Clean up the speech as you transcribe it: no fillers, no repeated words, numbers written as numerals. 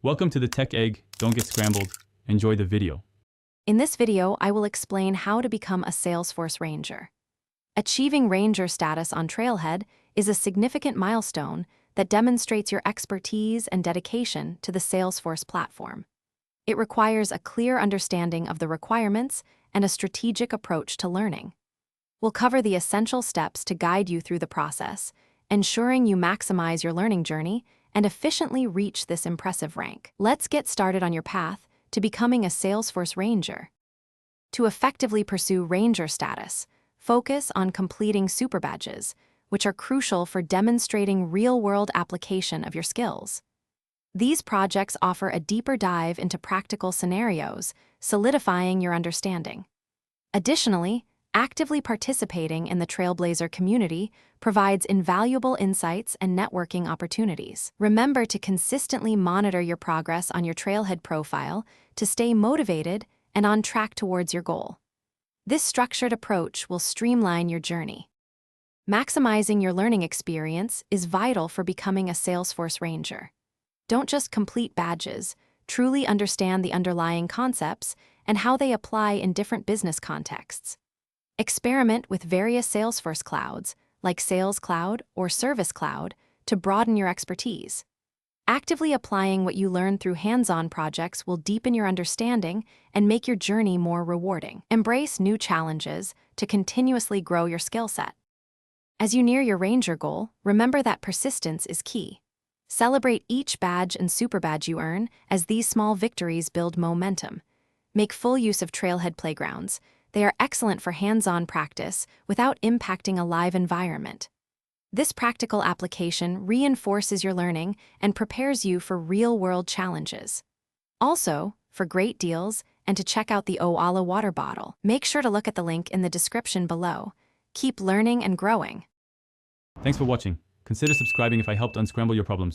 Welcome to the Tech Egg. Don't get scrambled. Enjoy the video. In this video, I will explain how to become a Salesforce Ranger. Achieving Ranger status on Trailhead is a significant milestone that demonstrates your expertise and dedication to the Salesforce platform. It requires a clear understanding of the requirements and a strategic approach to learning. We'll cover the essential steps to guide you through the process, ensuring you maximize your learning journey and efficiently reach this impressive rank. Let's get started on your path to becoming a Salesforce Ranger. To effectively pursue Ranger status, focus on completing super badges, which are crucial for demonstrating real-world application of your skills. These projects offer a deeper dive into practical scenarios, solidifying your understanding. Additionally, actively participating in the Trailblazer community provides invaluable insights and networking opportunities. Remember to consistently monitor your progress on your Trailhead profile to stay motivated and on track towards your goal. This structured approach will streamline your journey. Maximizing your learning experience is vital for becoming a Salesforce Ranger. Don't just complete badges, truly understand the underlying concepts and how they apply in different business contexts. Experiment with various Salesforce clouds, like Sales Cloud or Service Cloud, to broaden your expertise. Actively applying what you learn through hands-on projects will deepen your understanding and make your journey more rewarding. Embrace new challenges to continuously grow your skill set. As you near your Ranger goal, remember that persistence is key. Celebrate each badge and super badge you earn, as these small victories build momentum. Make full use of Trailhead playgrounds. They are excellent for hands-on practice without impacting a live environment. This practical application reinforces your learning and prepares you for real-world challenges. Also, for great deals and to check out the Oala water bottle, make sure to look at the link in the description below. Keep learning and growing. Thanks for watching. Consider subscribing if I helped unscramble your problems.